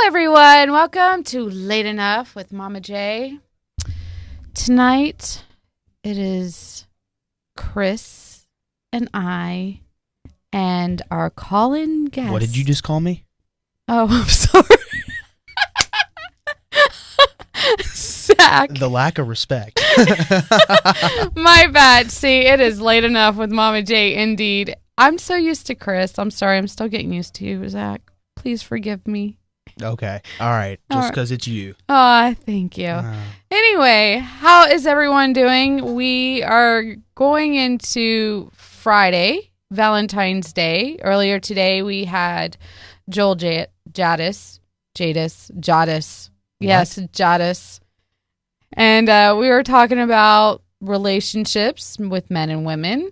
everyone. Welcome to Late Enough with Momma J. Tonight, it is Chris and I and our call-in guest. What did you just call me? Oh, I'm sorry. Zach. The lack of respect. My bad. See, it is Late Enough with Momma J, indeed. I'm so used to Chris. I'm sorry. I'm still getting used to you, Zach. Please forgive me. Okay. All right. Just because it's you. Oh, thank you. Anyway, how is everyone doing? We are going into Friday, Valentine's Day. Earlier today, we had Joel Jadis. Yes, Jadis. And we were talking about relationships with men and women.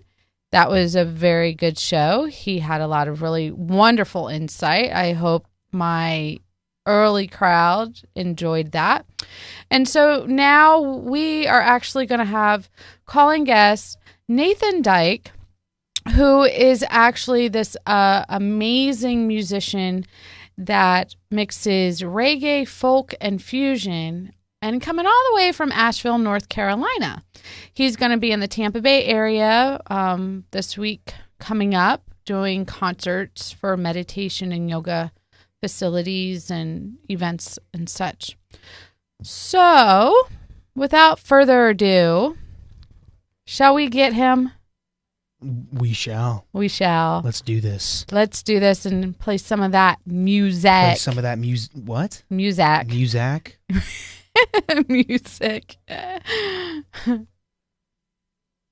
That was a very good show. He had a lot of really wonderful insight. I hope my early crowd enjoyed that. And so now we are actually going to have calling guest Nathan Dyke, who is actually this amazing musician that mixes reggae, folk, and fusion, and coming all the way from Asheville, North Carolina. He's going to be in the Tampa Bay area this week coming up, doing concerts for meditation and yoga facilities and events and such. So, without further ado, shall we get him? We shall. We shall. Let's do this. Let's do this and play some of that music. Play some of that music. What? Music. Music? Music.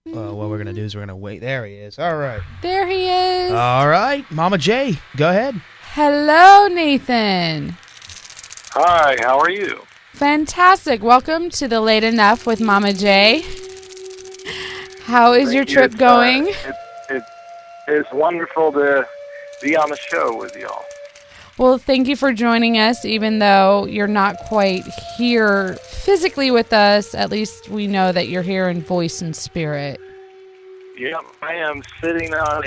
What we're going to do is we're going to wait. There he is. All right. There he is. All right. Momma J, go ahead. Hello, Nathan. Hi, how are you? Fantastic. Welcome to the Late Enough with Momma J. How is your trip going? It's wonderful to be on the show with y'all. Well, thank you for joining us, even though you're not quite here physically with us. At least we know that you're here in voice and spirit. Yep, I am sitting on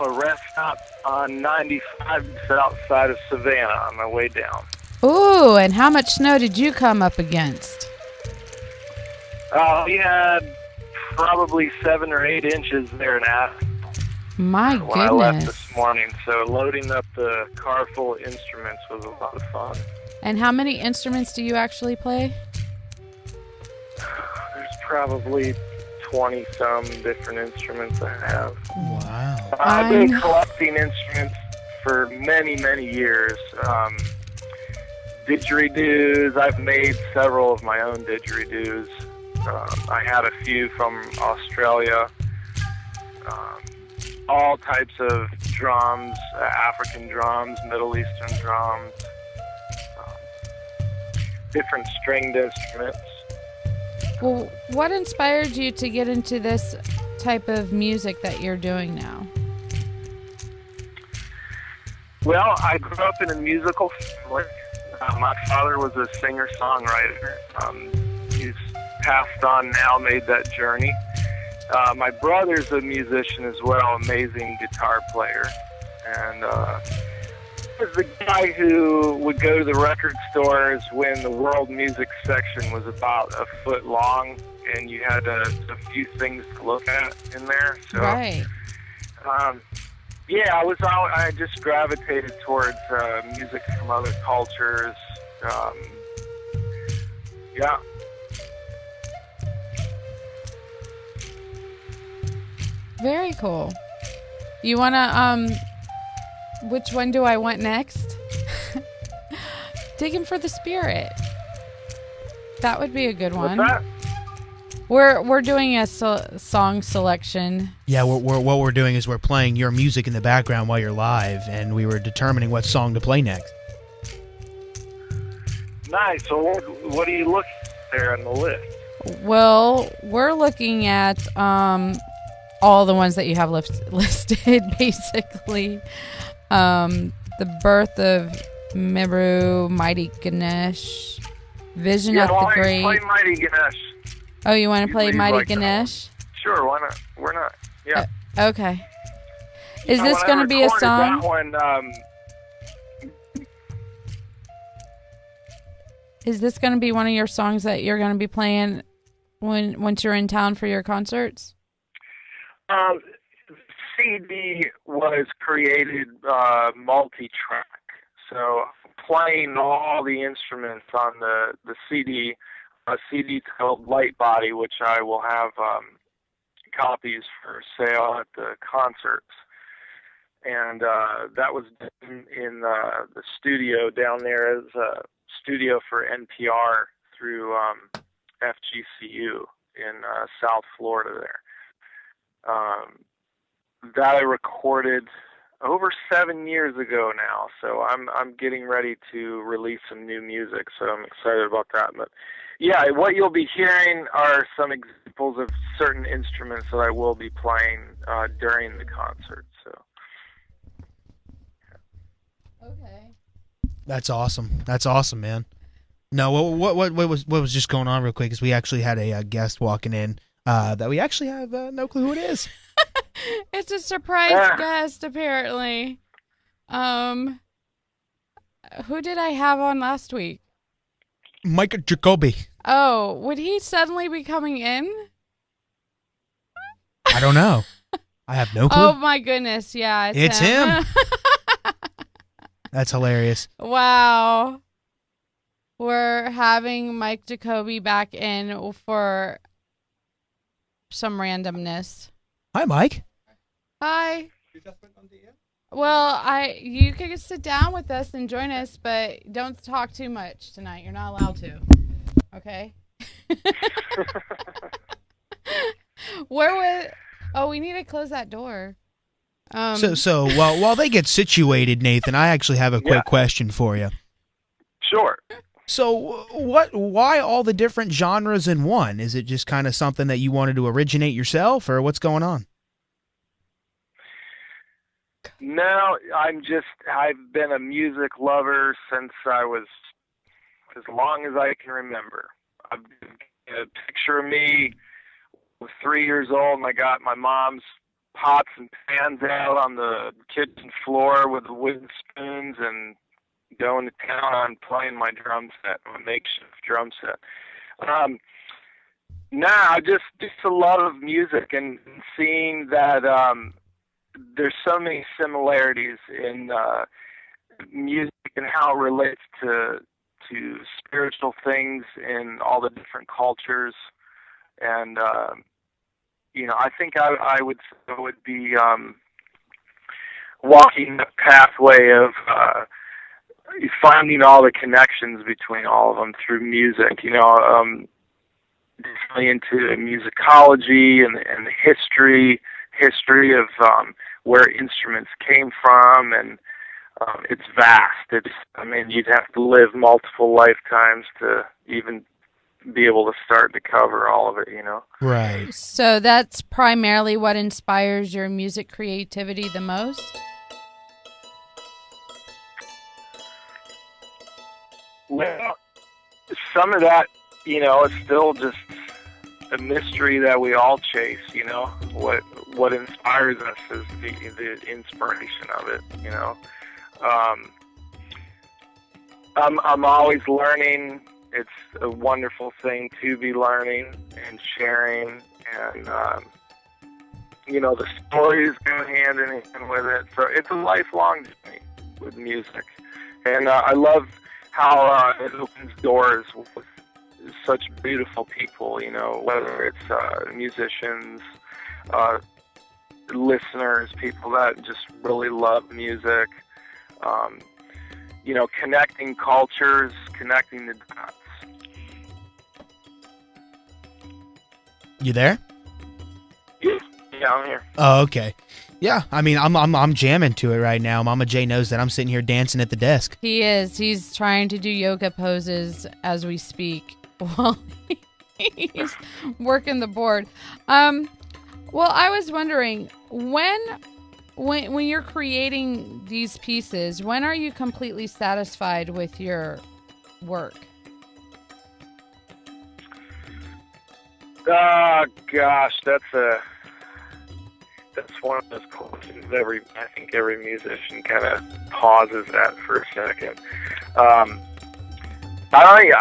a rest stop on 95 just outside of Savannah on my way down. Ooh, and how much snow did you come up against? We had probably 7 or 8 inches there in Asheville. My when goodness. I left this morning, so loading up the car full of instruments was a lot of fun. And how many instruments do you actually play? There's probably 20-some different instruments I have. Wow. I've been collecting instruments for many, many years. Didgeridoos, I've made several of my own didgeridoos. I had a few from Australia. All types of drums, African drums, Middle Eastern drums, different stringed instruments. Well, what inspired you to get into this type of music that you're doing now? Well, I grew up in a musical family. My father was a singer-songwriter. He's passed on now, made that journey. My brother's a musician as well, amazing guitar player. And he was the guy who would go to the record stores when the world music section was about a foot long and you had a few things to look at in there. So, right. Yeah, I just gravitated towards music from other cultures. Yeah. Very cool. You want to, which one do I want next? Digging for the Spirit. That would be a good one. What's that? We're doing a song selection. Yeah, what we're doing is we're playing your music in the background while you're live, and we were determining what song to play next. Nice. So what are you looking at there on the list? Well, we're looking at all the ones that you have listed, basically. The Birth of Meru, Mighty Ganesh, Vision of the Great. Play Mighty Ganesh. Oh, you want to play Mighty like Ganesh? Sure, why not? We're not. Yeah. Okay. Is this going to be a song? That one, Is this going to be one of your songs that you're going to be playing once you're in town for your concerts? CD was created multi-track, so playing all the instruments on the CD. A CD called Light Body, which I will have copies for sale at the concerts. And that was in the studio down there as a studio for NPR through FGCU in South Florida there. That I recorded over 7 years ago now, so I'm getting ready to release some new music, so I'm excited about that. But yeah, what you'll be hearing are some examples of certain instruments that I will be playing during the concert. So. Okay. That's awesome. That's awesome, man. No, what was just going on real quick is we actually had a guest walking in that we actually have no clue who it is. It's a surprise guest, apparently. Who did I have on last week? Mike Jacoby. Oh, would he suddenly be coming in? I don't know. I have no clue. Oh my goodness, yeah. It's him. That's hilarious. Wow. We're having Mike Jacoby back in for some randomness. Hi, Mike. Hi. Well, you can sit down with us and join us, but don't talk too much tonight. You're not allowed to. Okay? We need to close that door. So while they get situated, Nathan, I actually have a quick question for you. Sure. So why all the different genres in one? Is it just kind of something that you wanted to originate yourself, or what's going on? No, I've been a music lover since I was as long as I can remember. I've a picture of me was 3 years old, and I got my mom's pots and pans out on the kitchen floor with the wooden spoons and going to town on playing my drum set, my makeshift drum set. Just a lot of music and seeing that there's so many similarities in music and how it relates to spiritual things in all the different cultures. And, I think I would be walking the pathway of finding all the connections between all of them through music, definitely into musicology and the history of where instruments came from, and it's vast. You'd have to live multiple lifetimes to even be able to start to cover all of it, Right. So that's primarily what inspires your music creativity the most? Well, some of that, is still just a mystery that we all chase, what inspires us is the inspiration of it, I'm always learning. It's a wonderful thing to be learning and sharing, and the stories go hand in hand with it. So it's a lifelong journey with music, and I love how it opens doors with such beautiful people, whether it's musicians, listeners, people that just really love music, connecting cultures, connecting the dots. You there? Yeah, I'm here. Oh, okay. Yeah, I'm jamming to it right now. Momma J knows that I'm sitting here dancing at the desk. He is. He's trying to do yoga poses as we speak while he's working the board. Well, I was wondering, when you're creating these pieces, when are you completely satisfied with your work? Oh gosh, that's one of those questions I think every musician kind of pauses at for a second. I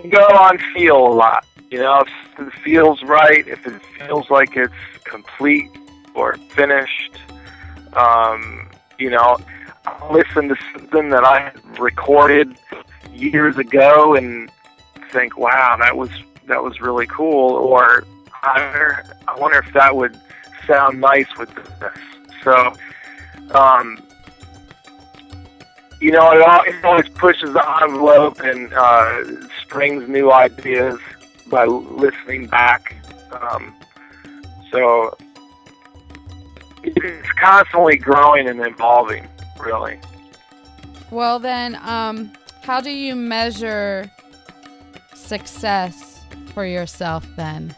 go on feel a lot. You know, if it feels right, if it feels like it's complete or finished, you know, I'll listen to something that I recorded years ago and think, wow, that was really cool, or I wonder if that would sound nice with this. So, you know, it always pushes the envelope and springs new ideas by listening back. So it's constantly growing and evolving, really. Well, then, how do you measure success for yourself then?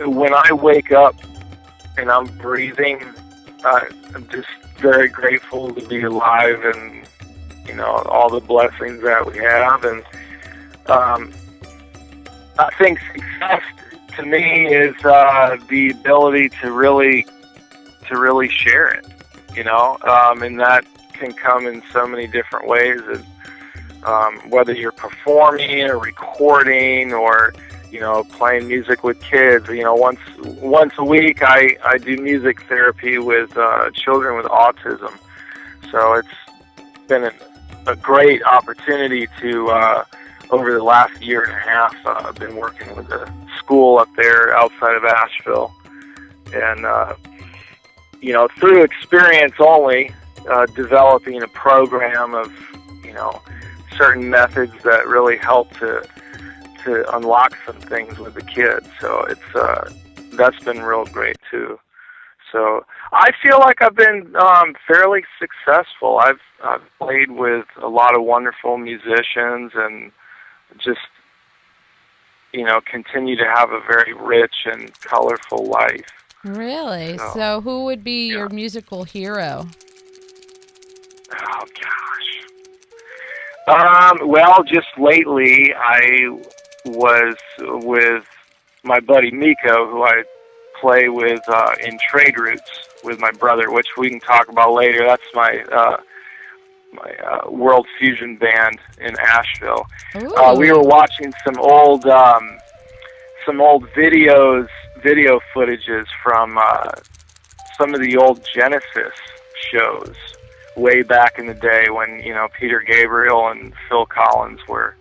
When I wake up and I'm breathing, I'm just very grateful to be alive and, you know, all the blessings that we have. And I think success to me is the ability to really share it, you know, and that can come in so many different ways. Whether you're performing or recording or, you know, playing music with kids. You know, once a week I do music therapy with children with autism. So it's been a great opportunity to, over the last year and a half, I've been working with a school up there outside of Asheville. And, you know, through experience only, developing a program of, you know, certain methods that really help to unlock some things with the kids. So it's that's been real great too. So I feel like I've been fairly successful. I've played with a lot of wonderful musicians and just, you know, continue to have a very rich and colorful life. Really? So who would be your musical hero? Oh gosh. Well, just lately I was with my buddy Miko, who I play with in Trade Roots with my brother, which we can talk about later. That's my world fusion band in Asheville. We were watching some old video footages from some of the old Genesis shows way back in the day when, you know, Peter Gabriel and Phil Collins were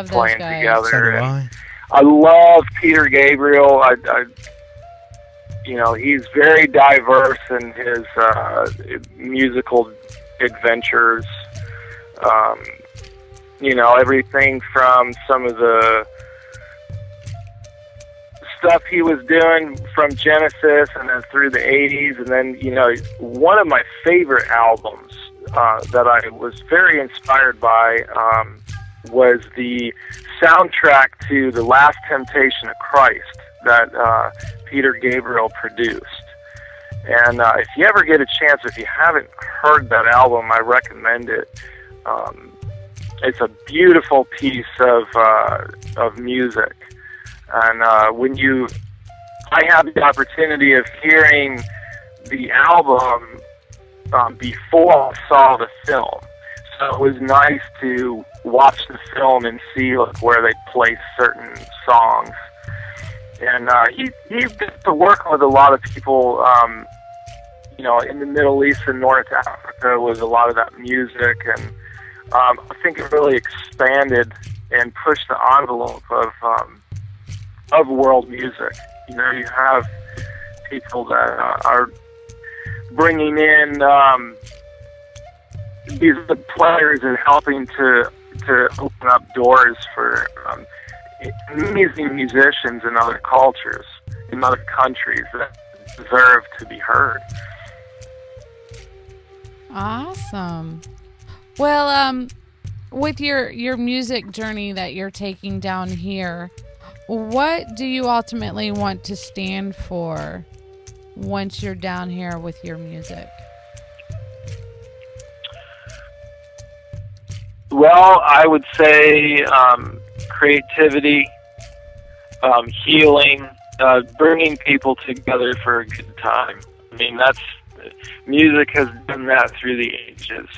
playing together. And I love Peter Gabriel. I you know, he's very diverse in his musical adventures. You know, everything from some of the stuff he was doing from Genesis and then through the 80s. And then, you know, one of my favorite albums that I was very inspired by was the soundtrack to The Last Temptation of Christ that Peter Gabriel produced. And if you ever get a chance, if you haven't heard that album, I recommend it. It's a beautiful piece of music. And I had the opportunity of hearing the album before I saw the film. So it was nice to watch the film and see like where they placed certain songs. And he gets to work with a lot of people, you know, in the Middle East and North Africa with a lot of that music. And I think it really expanded and pushed the envelope of world music. You know, you have people that are bringing in these players and helping to open up doors for amazing musicians in other cultures, in other countries that deserve to be heard. Awesome. Well, with your music journey that you're taking down here, what do you ultimately want to stand for once you're down here with your music? Well, I would say creativity, healing, bringing people together for a good time. I mean, music has done that through the ages,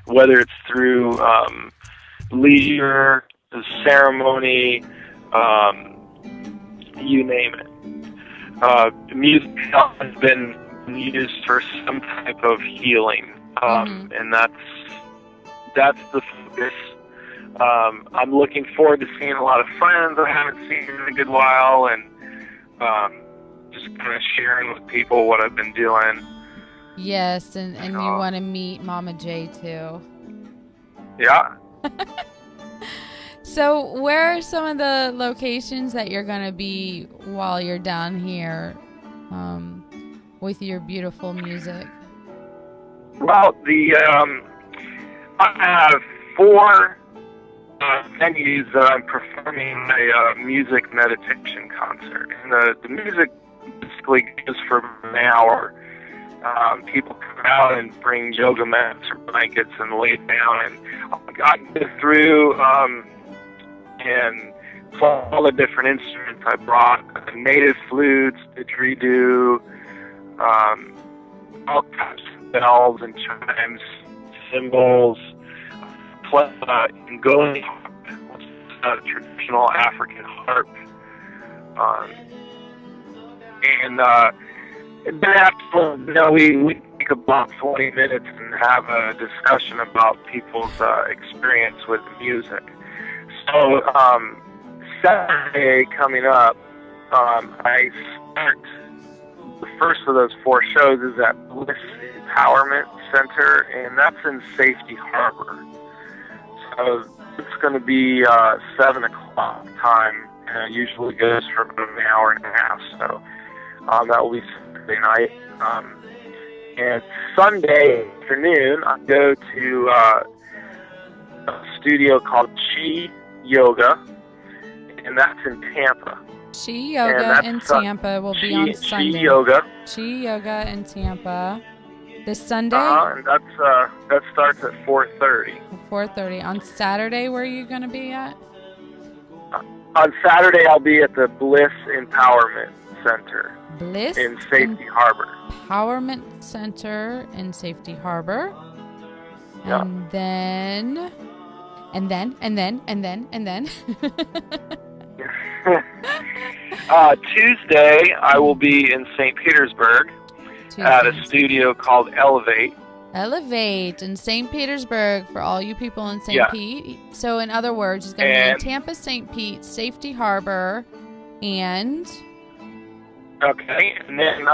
whether it's through leisure, the ceremony, you name it. Music has been used for some type of healing, and that's the focus. I'm looking forward to seeing a lot of friends I haven't seen in a good while, and just kind of sharing with people what I've been doing. Yes, and you want to meet Momma J too. Yeah. So where are some of the locations that you're going to be while you're down here with your beautiful music? Well, I have 4 venues that I'm performing a music meditation concert. And the music basically goes for an hour. People come out and bring yoga mats or blankets and lay down, and I go through and play all the different instruments I brought: native flutes, didgeridoo, all types of bells and chimes, cymbals, play Ngoni harp, which is a traditional African harp, and then after, we take about 20 minutes and have a discussion about people's experience with music. So Saturday coming up, I start. The first of those 4 shows is at Bliss Empowerment Center, and that's in Safety Harbor. So it's going to be 7 o'clock time, and it usually goes for about an hour and a half. So that will be Saturday night. And Sunday afternoon, I go to a studio called Chi Yoga, and that's in Tampa. Chi Yoga in Tampa will be on Sunday. Chi Yoga. Chi Yoga in Tampa this Sunday. And that starts at 4:30. 4:30 on Saturday. Where are you going to be at? On Saturday, I'll be at the Bliss Empowerment Center. Bliss in Safety Harbor. Empowerment Center in Safety Harbor. Yeah. And then. Tuesday, I will be in St. Petersburg at a studio called Elevate. Elevate in St. Petersburg for all you people in St. Pete. So, in other words, it's going to be in Tampa, St. Pete, Safety Harbor, and... Okay, and then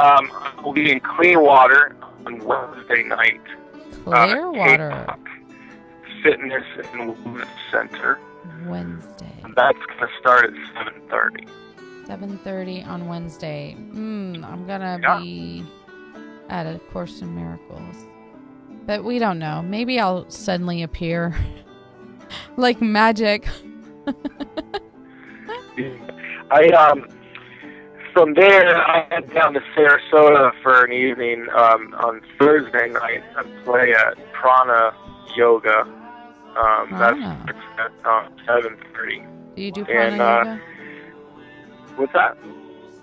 we'll be in Clearwater on Wednesday night. Clearwater. K-Pop Fitness and Wellness Center. Wednesday. And that's going to start at 7:30. 7:30 on Wednesday. I'm going to be at A Course in Miracles. But we don't know. Maybe I'll suddenly appear like magic. From there, I head down to Sarasota for an evening. On Thursday night, I play at Prana Yoga. That's at 7:30. Do you do Prana Yoga? What's that?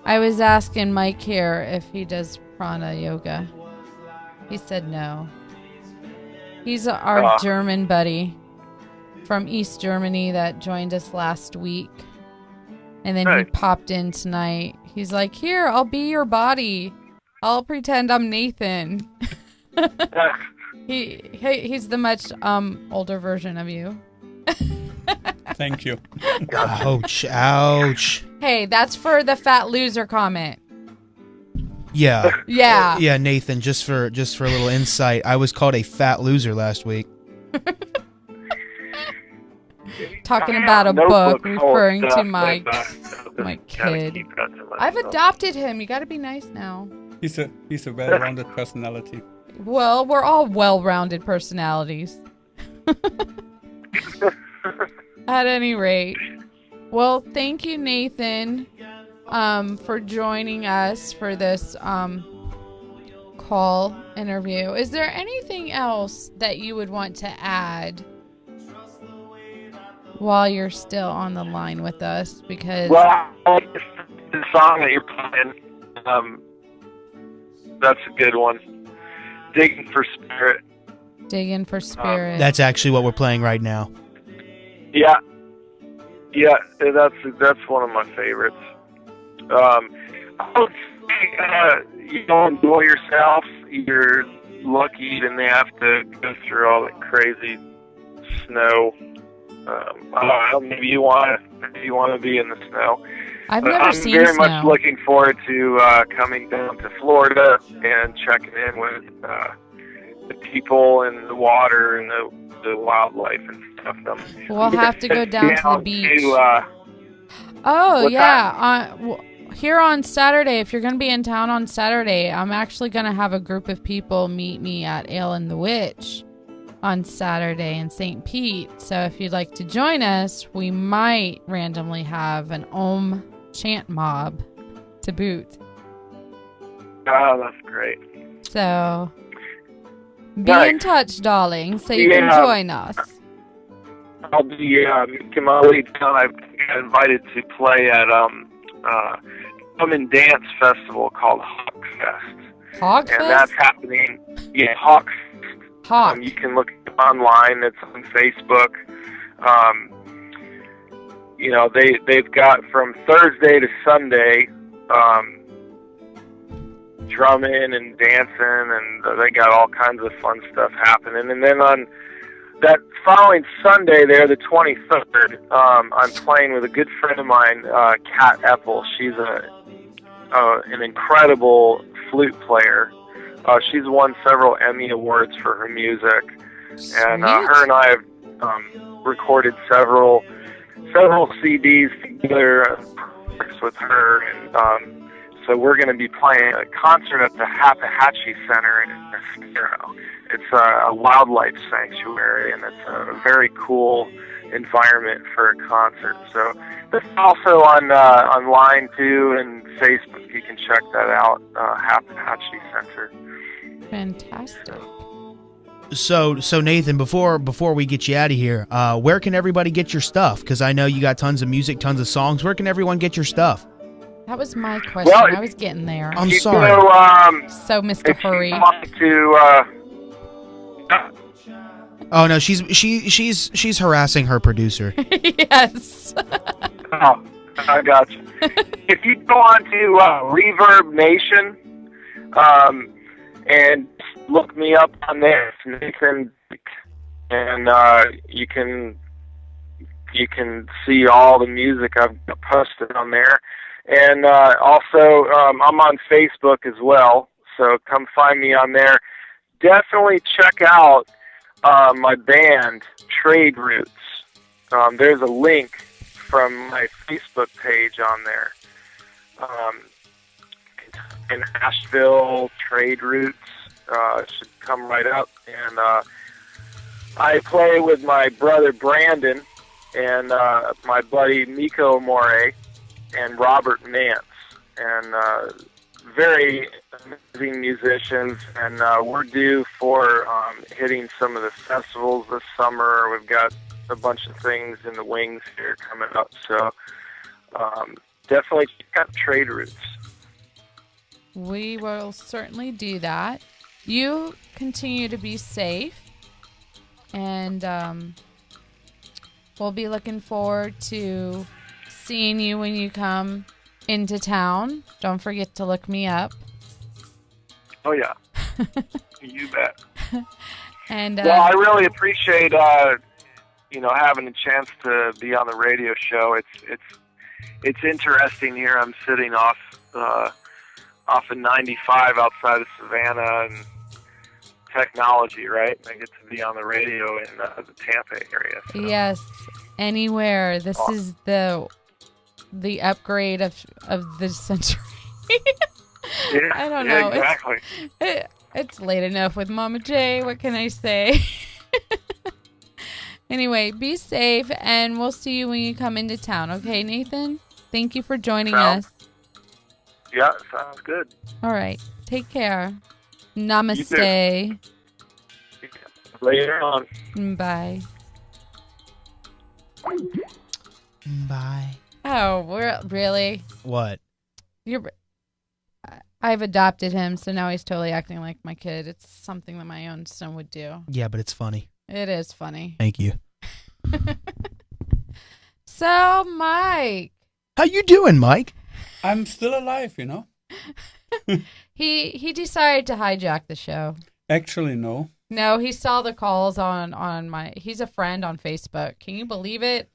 I was asking Mike here if he does Prana Yoga. He said no. He's our German buddy from East Germany that joined us last week. And then he popped in tonight. He's like, here, I'll be your body. I'll pretend I'm Nathan. He's the much older version of you. Thank you. Ouch, ouch. Hey, that's for the fat loser comment. Yeah. Yeah. Yeah, Nathan, just for a little insight, I was called a fat loser last week. Talking about a book referring to my kid. I've adopted him. You got to be nice now. He's a well-rounded personality. Well, we're all well-rounded personalities. At any rate. Well, thank you, Nathan, for joining us for this call interview. Is there anything else that you would want to add while you're still on the line with us? Because I like the song that you're playing. That's a good one. Digging for Spirit. Digging for Spirit. That's actually what we're playing right now. Yeah, that's one of my favorites. I would say, enjoy yourself. You're lucky you didn't have to go through all that crazy snow. I don't know, maybe you want to be in the snow. I've never seen I'm very snow. much looking forward to coming down to Florida and checking in with the people and the water and the wildlife and stuff. We'll have to go down to the beach. Oh, what's yeah. Here on Saturday, if you're going to be in town on Saturday, I'm actually going to have a group of people meet me at Ale and the Witch on Saturday in St. Pete. So if you'd like to join us, we might randomly have an Om chant mob to boot. Oh, that's great. So be Nice. in touch, darling, so you can Yeah. join us. I'll be making my way down. I got invited to play at Come and Dance Festival called Hawk Fest. Hog And Fest? that's happening. Yeah, Hawk. Hawk. You can look it up online. It's on Facebook. They've got from Thursday to Sunday drumming and dancing, and they got all kinds of fun stuff happening. And then on that following Sunday there, the 23rd, I'm playing with a good friend of mine, Kat Eppel. She's an incredible flute player. She's won several Emmy Awards for her music, and her and I have recorded several CDs together with her, and so we're going to be playing a concert at the Appalachian Center in Mascaro. It's a wildlife sanctuary, and it's a very cool environment for a concert. So that's also online too, and Facebook. You can check that out. Appalachian Center. Fantastic. So Nathan, before we get you out of here, where can everybody get your stuff? Because I know you got tons of music, tons of songs. Where can everyone get your stuff? That was my question. Well, I was getting there. I'm You sorry. know, So, Mr. if you Hurry. want to, Oh no, she's harassing her producer. Yes. oh, I got you. If you go on to Reverb Nation, and look me up on there, it's Nathan, and you can see all the music I've posted on there. And also, I'm on Facebook as well, so come find me on there. Definitely check out my band, Trade Roots. There's a link from my Facebook page on there. In Asheville, Trade Roots should come right up. And I play with my brother Brandon and my buddy Miko More and Robert Nance, and very amazing musicians, and we're due for hitting some of the festivals this summer. We've got a bunch of things in the wings here coming up, so definitely check out Trade Roots. We will certainly do that. You continue to be safe, and we'll be looking forward to seeing you when you come into town. Don't forget to look me up. Oh yeah, you bet. And Well, I really appreciate having a chance to be on the radio show. It's interesting here. I'm sitting off of 95 outside of Savannah, and technology, right? I get to be on the radio in the Tampa area. So. yes, anywhere. This is the upgrade of the century. Yeah, I don't yeah, know. exactly. It's late enough with Momma J. What can I say? Anyway, be safe, and we'll see you when you come into town. Okay, Nathan? Thank you for joining us. Yeah, sounds good. All right. Take care. Namaste. Later on. Bye. Bye. Oh, we're really? What? You're. I've adopted him, so now he's totally acting like my kid. It's something that my own son would do. Yeah, but it's funny. It is funny. Thank you. So, Mike. How you doing, Mike? I'm still alive, you know. He decided to hijack the show. Actually, no. No, he saw the calls on my. He's a friend on Facebook. Can you believe it?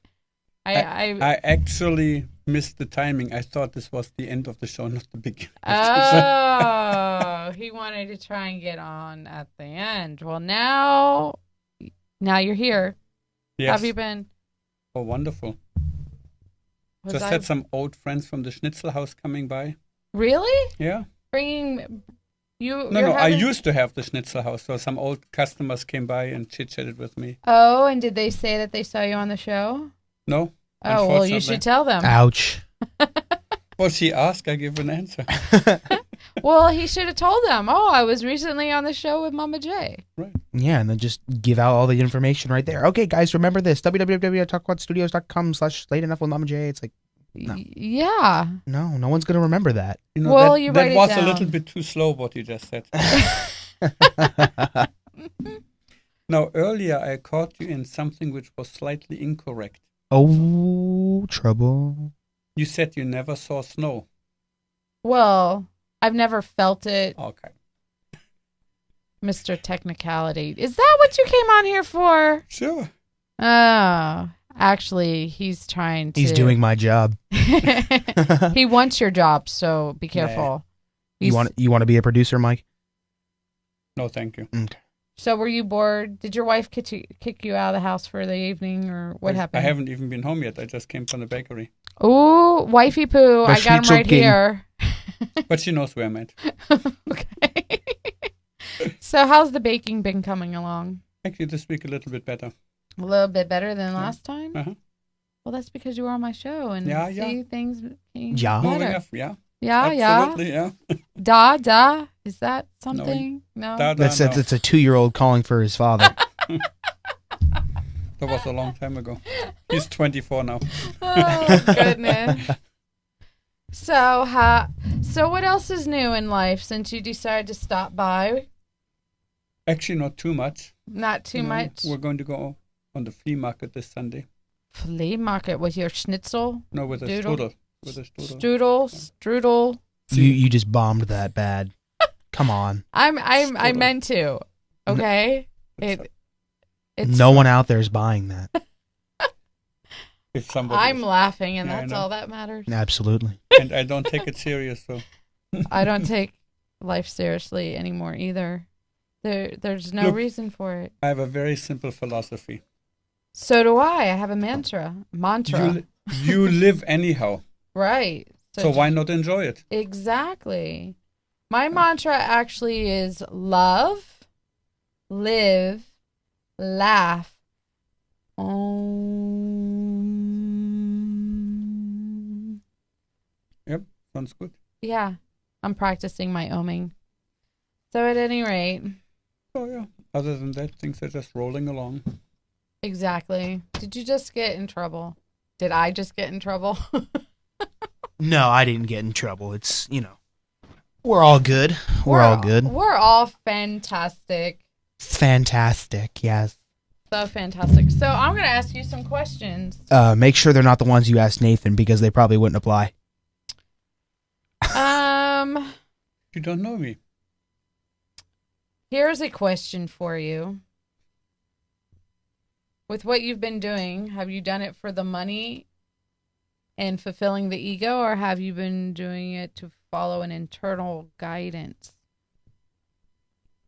I actually missed the timing. I thought this was the end of the show, not the beginning. Of the show. Oh, he wanted to try and get on at the end. Well, now you're here. Yes. How have you been? Oh, wonderful. Was Just I- had some old friends from the Schnitzel house coming by. Really? Yeah. Bringing you? No, you're I having- used to have the Schnitzel house, so some old customers came by and chit-chatted with me. Oh, and did they say that they saw you on the show? No. Oh, well, you unfortunately. should tell them. Ouch. Well, she asked, I give an answer. Well, he should have told them. Oh, I was recently on the show with Momma J. Right. Yeah, and then just give out all the information right there. Okay, guys, remember this. www.talkquadstudios.com/late enough with Momma J. It's like, No. Yeah. no one's going to remember that. You know, Well, that, you that write it was down. a little bit too slow, what you just said. Now, earlier I caught you in something which was slightly incorrect. Oh, trouble. You said you never saw snow. Well, I've never felt it, Okay. Mr. Technicality. Is that what you came on here for? Sure. Oh, actually, he's trying to. He's doing my job. He wants your job, so be careful. You want to be a producer, Mike? No, thank you. Okay. So were you bored? Did your wife kick you out of the house for the evening, or what happened? I haven't even been home yet. I just came from the bakery. Ooh, wifey poo. I got him Schnitzel right King. here. But she knows where I'm at. Okay. So how's the baking been coming along? Actually, this week a little bit better. A little bit better than last time? Uh-huh. Well, that's because you were on my show and Yeah. see things getting Yeah. better. Moving up, yeah. Yeah, Absolutely, yeah. Da. Is that something? No. Da, da, That's no. a 2-year-old calling for his father. That was a long time ago. He's 24 now. Oh, goodness. So what else is new in life since you decided to stop by? Actually, not too much. Not too No, much. We're going to go on the flea market this Sunday. Flea market with your schnitzel? No, with a Doodle. strudel. With a strudel. Strudel. You just bombed that bad. Come on. I Strudel. meant to. Okay? It's No one out there is buying that. If somebody I'm is. laughing, and Yeah, I that's know. all that matters. Absolutely. And I don't take it serious, so. I don't take life seriously anymore either. There's no Look. reason for it. I have a very simple philosophy. So do I. I have a mantra. You live anyhow, Right. so why not enjoy it? Exactly. My mantra actually is love, live, laugh. Yep, sounds good. Yeah, I'm practicing my oming. So at any rate, Oh, yeah. Other than that, things are just rolling along. exactly. Did you just get in trouble? Did I just get in trouble? No, I didn't get in trouble. It's, we're all good. We're all good. We're all fantastic. Fantastic, yes. So fantastic. So I'm going to ask you some questions. Make sure they're not the ones you asked Nathan because they probably wouldn't apply. You don't know me. Here's a question for you. With what you've been doing, have you done it for the money and fulfilling the ego, or have you been doing it to follow an internal guidance?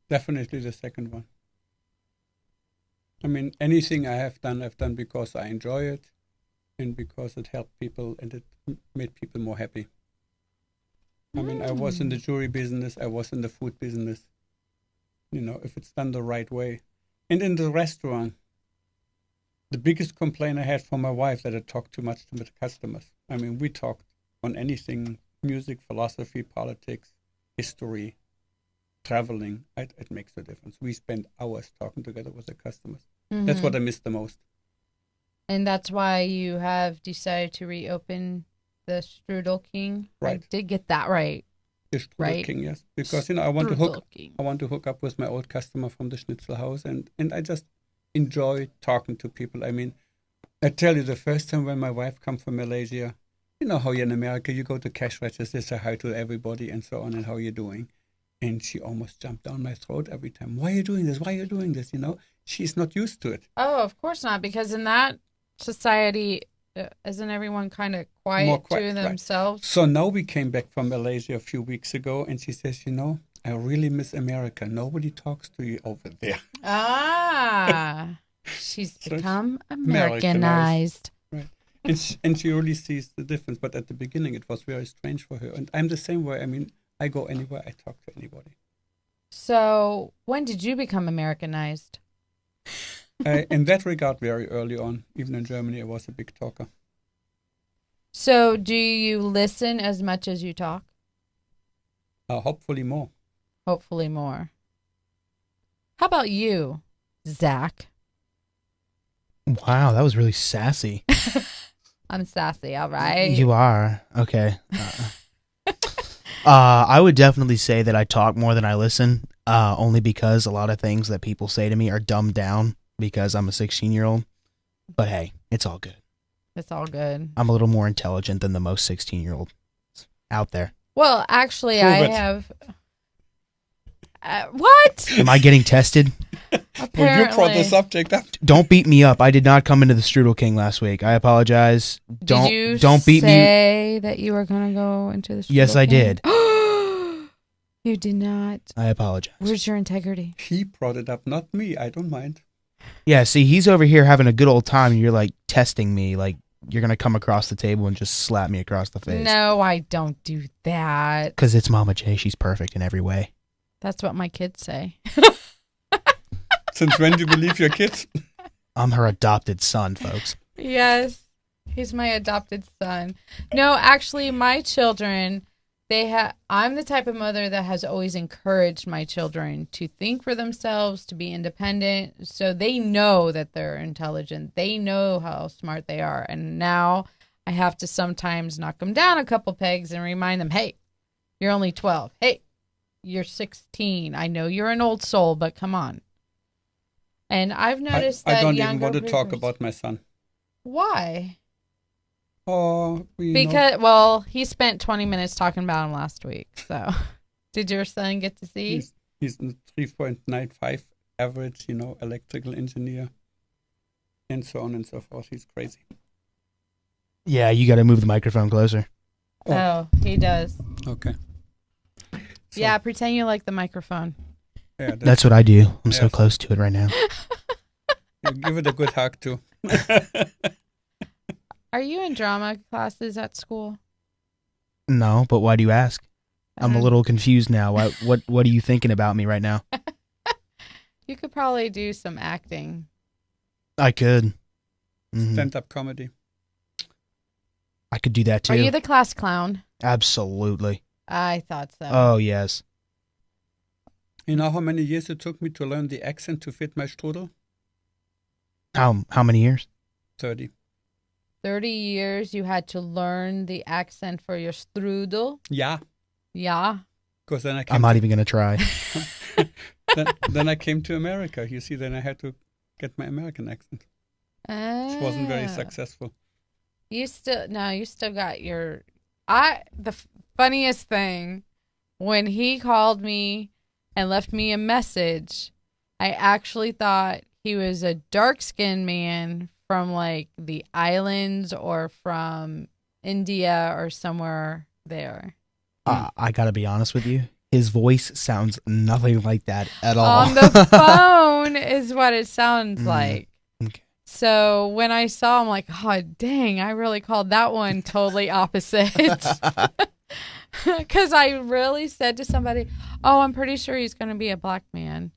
Definitely the second one. I mean, anything I have done, I've done because I enjoy it and because it helped people and it made people more happy. I mean, I was in the jewelry business, I was in the food business. If it's done the right way. And in the restaurant, the biggest complaint I had from my wife that I talked too much to the customers. I mean, we talked on anything, music, philosophy, politics, history, traveling. It makes a difference. We spend hours talking together with the customers. That's what I miss the most. And that's why you have decided to reopen the Strudel King. Right. I did get that right. The Strudel Right. King, yes. Because, I want to Strudel King. hook up with my old customer from the Schnitzel House, and I just enjoy talking to people. I mean, I tell you, the first time when my wife come from Malaysia, you know how in America you go to cash registers, say hi to everybody and so on, and how you doing. And she almost jumped down my throat every time. Why are you doing this? Why are you doing this? She's not used to it. Oh, of course not, because in that society, isn't everyone kind of quiet More to quiet, right. themselves? So now we came back from Malaysia a few weeks ago, and she says, I really miss America. Nobody talks to you over there. Ah, she's So become Americanized. Americanized. Right. And she really sees the difference. But at the beginning, it was very strange for her. And I'm the same way. I mean, I go anywhere, I talk to anybody. So, when did you become Americanized? In that regard, very early on, even in Germany, I was a big talker. So, do you listen as much as you talk? Hopefully more. Hopefully more. How about you, Zach? Wow, that was really sassy. I'm sassy, all right? You are. Okay. I would definitely say that I talk more than I listen, only because a lot of things that people say to me are dumbed down because I'm a 16-year-old. But hey, it's all good. It's all good. I'm a little more intelligent than the most 16-year-old out there. Well, actually, Prove I it. have... what? Am I getting tested? Apparently. Well, you brought the subject up. Don't beat me up. I did not come into the Strudel King last week. I apologize. Did you don't beat me. say that you were going to go into the Yes, Strudel I King? did. You did not. I apologize. Where's your integrity? He brought it up, not me. I don't mind. Yeah, see, he's over here having a good old time, and you're like testing me, like you're gonna come across the table and just slap me across the face. No, I don't do that. Because it's Momma J. She's perfect in every way. That's what my kids say. Since when do you believe your kids? I'm her adopted son, folks. Yes, he's my adopted son. No, actually, my children, I'm the type of mother that has always encouraged my children to think for themselves, to be independent. So they know that they're intelligent. They know how smart they are. And now I have to sometimes knock them down a couple pegs and remind them, hey, you're only 12. Hey, you're 16. I know you're an old soul, but come on. And I've noticed that I don't younger even want to talk boomers- about my son. Why? Oh, Well, he spent 20 minutes talking about him last week. So, did your son get to see? He's a 3.95 average, electrical engineer, and so on and so forth. He's crazy. Yeah, you got to move the microphone closer. Oh, he does. Okay. So, Yeah, pretend you like the microphone. Yeah, That's what I do. I'm so Yes. close to it right now. you give it a good hug too. Are you in drama classes at school? No, but why do you ask? I'm a little confused now. What are you thinking about me right now? You could probably do some acting. I could. Mhm. Stand-up comedy. I could do that too. Are you the class clown? Absolutely. I thought so. Oh, yes. You know how many years it took me to learn the accent to fit my strudel? How many years? 30. 30 years you had to learn the accent for your strudel. Yeah. Yeah. Because then I'm not even going to try. then I came to America. You see, then I had to get my American accent. It wasn't very successful. You still got your. The funniest thing, when he called me and left me a message, I actually thought he was a dark-skinned man from like the islands or from India or somewhere there. I got to be honest with you. His voice sounds nothing like that at all. On the phone is what it sounds like. Okay. So when I saw him, like, oh, dang, I really called that one totally opposite. Because I really said to somebody, oh, I'm pretty sure he's going to be a black man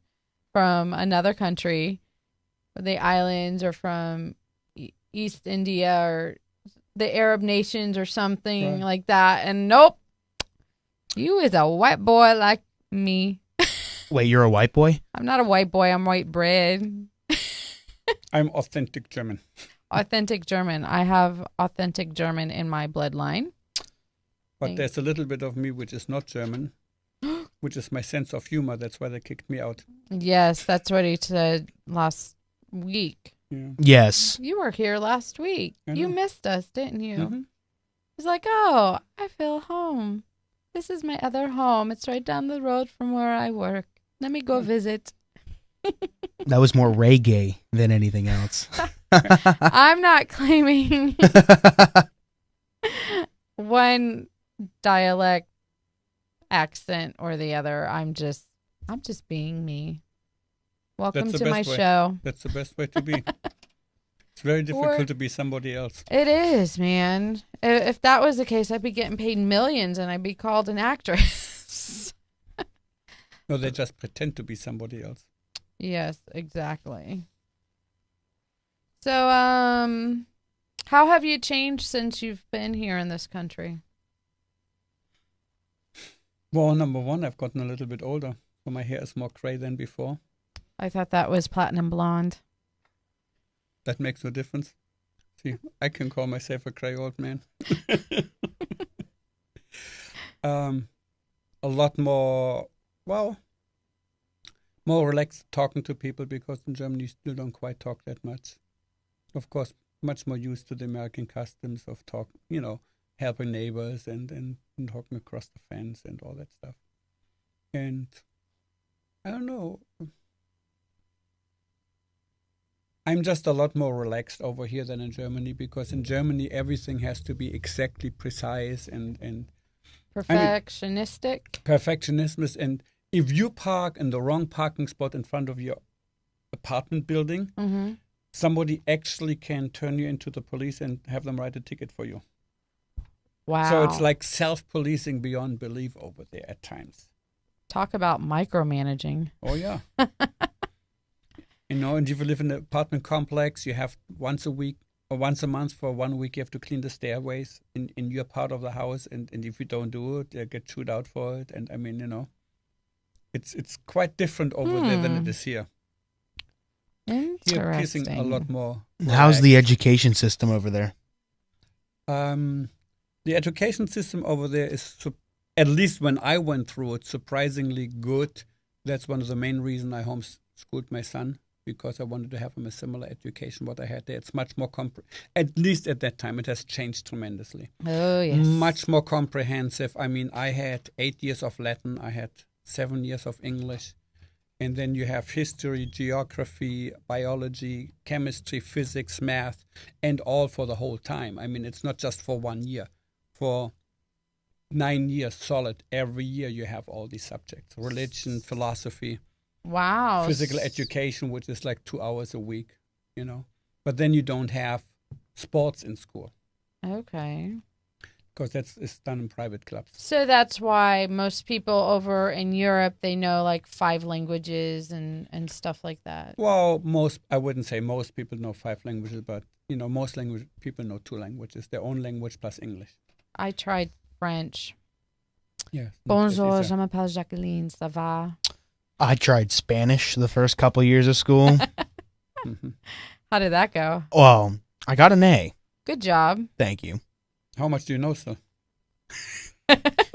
from another country, the islands, or from East India or the Arab nations or something like that. And nope, you is a white boy like me. Wait, you're a white boy? I'm not a white boy. I'm white bread. I'm authentic German. Authentic German. I have authentic German in my bloodline. But there's a little bit of me which is not German, which is my sense of humor. That's why they kicked me out. Yes, that's what he said last week. Yeah. Yes. You were here last week. I You know. missed us, didn't you? Mhm. He's like, oh, I feel home. This is my other home. It's right down the road from where I work. Let me go visit. That was more reggae than anything else. I'm not claiming one dialect accent or the other. I'm just being me. Welcome That's the to my best way. show. That's the best way to be. It's very difficult to be somebody else. It is, man. If that was the case, I'd be getting paid millions and I'd be called an actress. No, they just pretend to be somebody else. Yes, exactly. So, how have you changed since you've been here in this country? Well, number one, I've gotten a little bit older, so my hair is more gray than before. I thought that was platinum blonde. That makes no difference. See, I can call myself a gray old man. A lot more, well, more relaxed talking to people, because in Germany you still don't quite talk that much. Of course, much more used to the American customs of helping neighbors and talking across the fence and all that stuff. And I don't know. I'm just a lot more relaxed over here than in Germany, because in Germany everything has to be exactly precise and Perfectionistic. perfectionism. And if you park in the wrong parking spot in front of your apartment building, Mm-hmm. somebody actually can turn you into the police and have them write a ticket for you. Wow. So it's like self-policing beyond belief over there at times. Talk about micromanaging. Oh, yeah. And if you live in an apartment complex, you have once a week or once a month for 1 week, you have to clean the stairways in your part of the house. And if you don't do it, you get chewed out for it. And I mean, it's quite different over there than it is here. Here, Interesting. kissing a lot more. How's the relaxed. education system over there? The education system over there is, at least when I went through it, surprisingly good. That's one of the main reasons I homeschooled my son, because I wanted to have him a similar education what I had there. It's much more at least at that time, it has changed tremendously. Oh, yes. Much more comprehensive. I mean, I had 8 years of Latin, I had 7 years of English, and then you have history, geography, biology, chemistry, physics, math, and all for the whole time. I mean, it's not just for 1 year. For 9 years solid, every year you have all these subjects: religion, philosophy, Wow. physical education, which is like 2 hours a week, But then you don't have sports in school, Okay. because it's done in private clubs. So that's why most people over in Europe, they know like 5 languages and stuff like that. Well, I wouldn't say most people know 5 languages, but most people know 2 languages, their own language plus English. I tried French. Yeah. Bonjour, je m'appelle Jacqueline, ça va? I tried Spanish the first couple years of school. How did that go? Well, I got an A. Good job. Thank you. How much do you know, sir?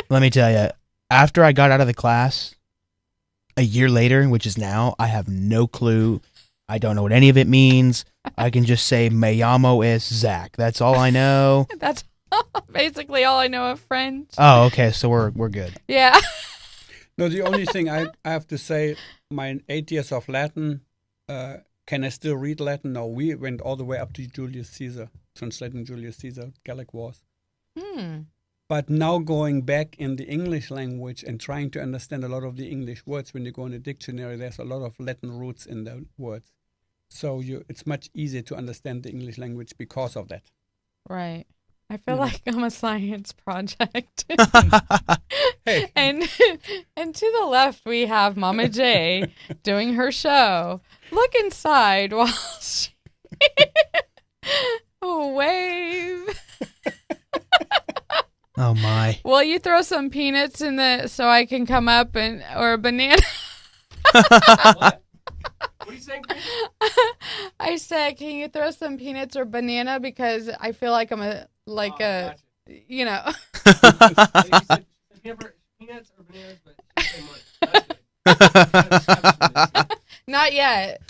Let me tell you, after I got out of the class, a year later, which is now, I have no clue. I don't know what any of it means. I can just say, me llamo es Zach. That's all I know. That's basically all I know of French. Oh, okay, so we're good. Yeah. No, the only thing I have to say, my 8 years of Latin, can I still read Latin? No, we went all the way up to Julius Caesar, translating Julius Caesar, Gallic Wars. But now going back in the English language and trying to understand a lot of the English words, when you go in a dictionary, there's a lot of Latin roots in the words. So it's much easier to understand the English language because of that. Right. I feel like I'm a science project. Hey. And to the left, we have Momma J doing her show. Look inside while she wave. Oh, my. Will you throw some peanuts so I can come up or a banana? What do you say? I said, can you throw some peanuts or banana? Because I feel like I'm Gotcha. said peanuts or bananas, but she said money. That's good. Not yet.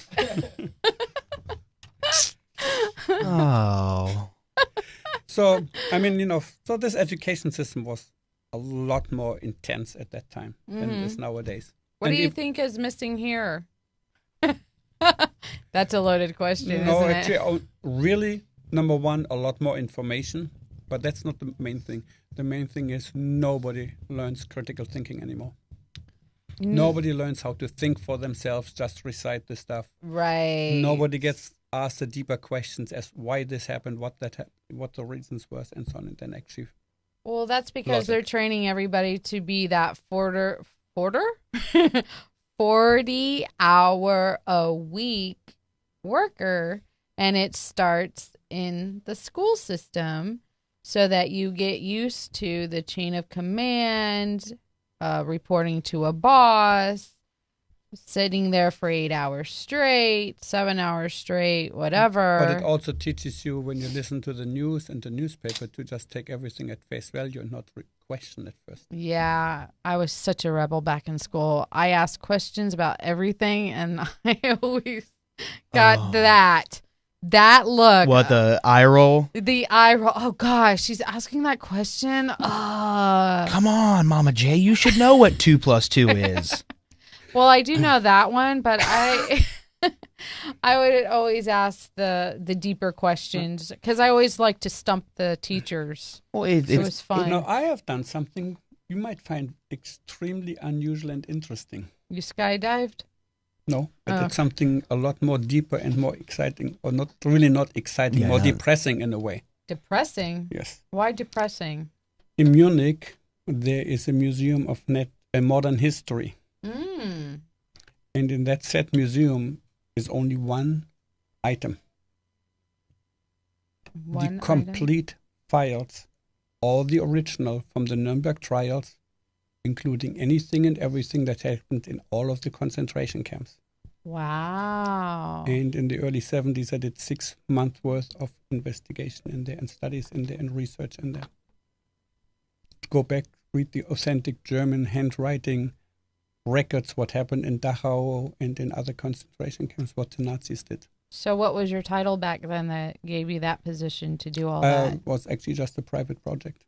Oh. So, I mean, so this education system was a lot more intense at that time than it is nowadays. What And do you if- think is missing here? That's a loaded question, No, isn't actually, it? really, number one, a lot more information, but that's not the main thing. The main thing is nobody learns critical thinking anymore. Nobody learns how to think for themselves, just recite the stuff. Right. Nobody gets asked the deeper questions as why this happened, what the reasons were, and so on, and then actually. Well, that's because Logic. they're training everybody to be that 40-hour-a-week worker, and it starts in the school system so that you get used to the chain of command, reporting to a boss, sitting there for 8 hours straight, 7 hours straight, whatever. But it also teaches you when you listen to the news and the newspaper to just take everything at face value and not question it first. Yeah, I was such a rebel back in school. I asked questions about everything, and I always got that look. What, the eye roll? The eye roll. Oh gosh, she's asking that question. Come on, Momma J. You should know what 2 + 2 is. Well, I do know that one, but I would always ask the deeper questions because I always like to stump the teachers. Well, It was fun. Now, I have done something you might find extremely unusual and interesting. You skydived? No, but Oh. it's something a lot more deeper and more exciting, or not exciting, Yeah, more no. depressing in a way. Depressing? Yes. Why depressing? In Munich, there is a museum of modern history. Mm. And in that said museum is only one item. One The item? complete files, all the original from the Nuremberg trials, including anything and everything that happened in all of the concentration camps. Wow. And in the early 70s, I did 6 months worth of investigation in there and studies in there and research in there. Go back, read the authentic German handwriting records, what happened in Dachau and in other concentration camps, what the Nazis did. So what was your title back then that gave you that position to do all that? Was actually just a private project.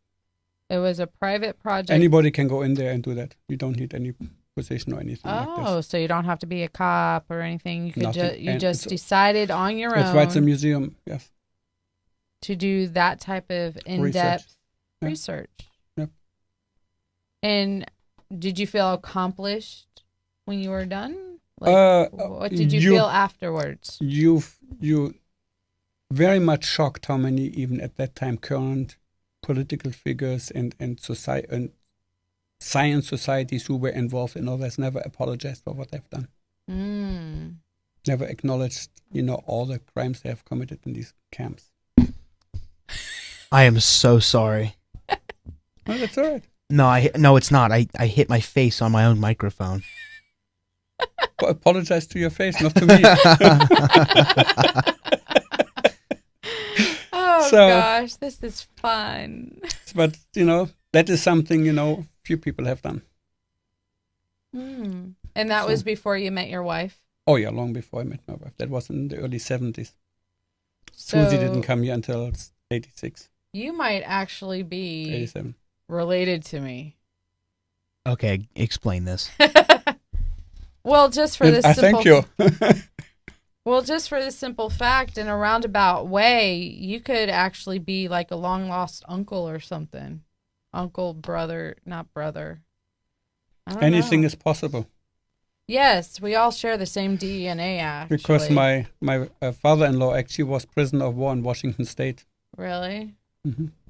It was a private project. Anybody can go in there and do that. You don't need any position or anything like Oh, this. so you don't have to be a cop or anything. You could Nothing. you And just it's- decided on your That's why it's a own museum, yes. to do that type of in-depth Yeah. research. Yep. And did you feel accomplished when you were done? Like, what did you feel afterwards? You very much shocked how many, even at that time, current political figures and science societies who were involved in all this never apologized for what they've done. Mm. Never acknowledged, all the crimes they have committed in these camps. I am so sorry. Oh, that's all right. No, it's not. I hit my face on my own microphone. Well, apologize to your face, not to me. Oh So- gosh, this is fun. But, that is something, few people have done. Mm. And that was before you met your wife? Oh, yeah, long before I met my wife. That was in the early 70s. So Susie didn't come here until 86, you might actually be 87. related to me. Okay, explain this. Well, just for And this I simple thank you. Well, just for the simple fact, in a roundabout way, you could actually be like a long lost uncle or something. Uncle, brother, not brother. I don't Anything know. is possible. Yes, we all share the same DNA, actually. Because my father-in-law actually was prisoner of war in Washington State. Really?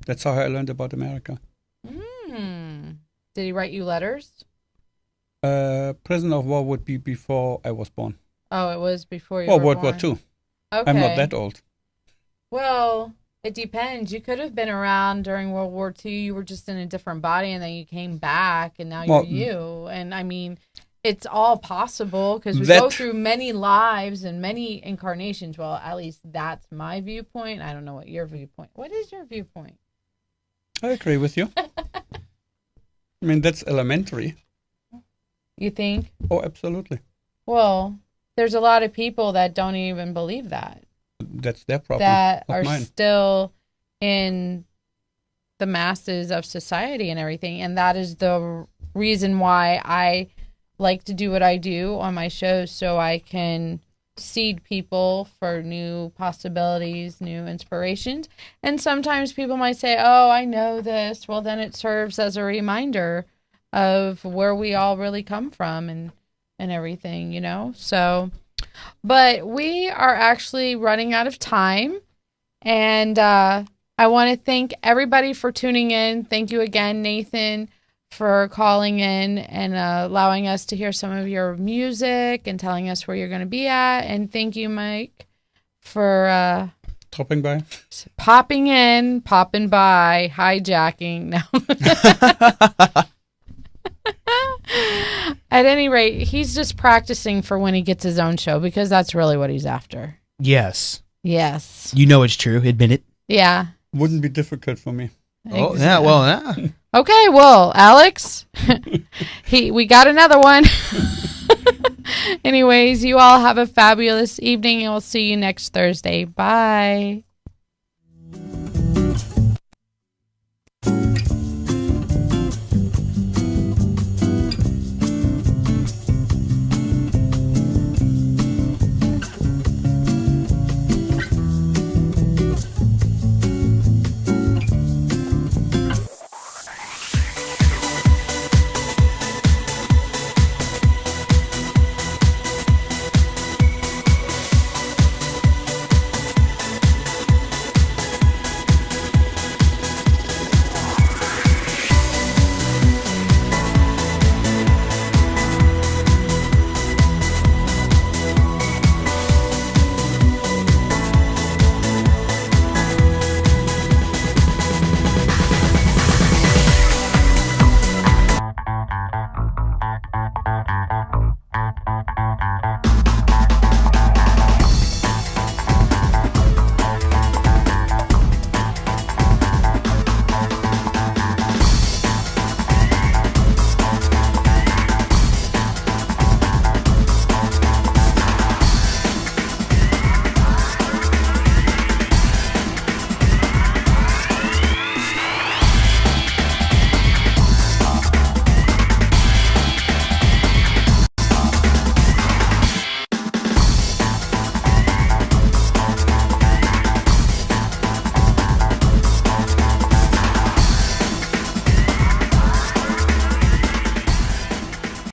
That's how I learned about America. Did he write you letters? Prisoner of war would be before I was born. Oh, it was before you Well, were World born. War II. Okay. I'm not that old. Well, it depends. You could have been around during World War II. You were just in a different body, and then you came back, and now Well, you're you. And I mean, it's all possible because we go through many lives and many incarnations. Well, at least that's my viewpoint. I don't know what your viewpoint. What is your viewpoint? I agree with you. I mean, that's elementary. You think? Oh, absolutely. Well, there's a lot of people that don't even believe that. That's their problem. That not are mine. still in the masses of society and everything. And that is the reason why I like to do what I do on my shows, so I can seed people for new possibilities, new inspirations. And sometimes people might say, oh, I know this. Well, then it serves as a reminder of where we all really come from and everything, you know? So, but we are actually running out of time. And I want to thank everybody for tuning in. Thank you again, Nathan, for calling in and allowing us to hear some of your music and telling us where you're going to be at. And thank you, Mike, for Dropping by. popping in, popping by, hijacking. No. At any rate, he's just practicing for when he gets his own show, because that's really what he's after. Yes. Yes. You know it's true. Admit it. Yeah. Wouldn't be difficult for me. Oh, yeah. Well, yeah. Okay, well, Alex, we got another one. Anyways, you all have a fabulous evening, and we'll see you next Thursday. Bye.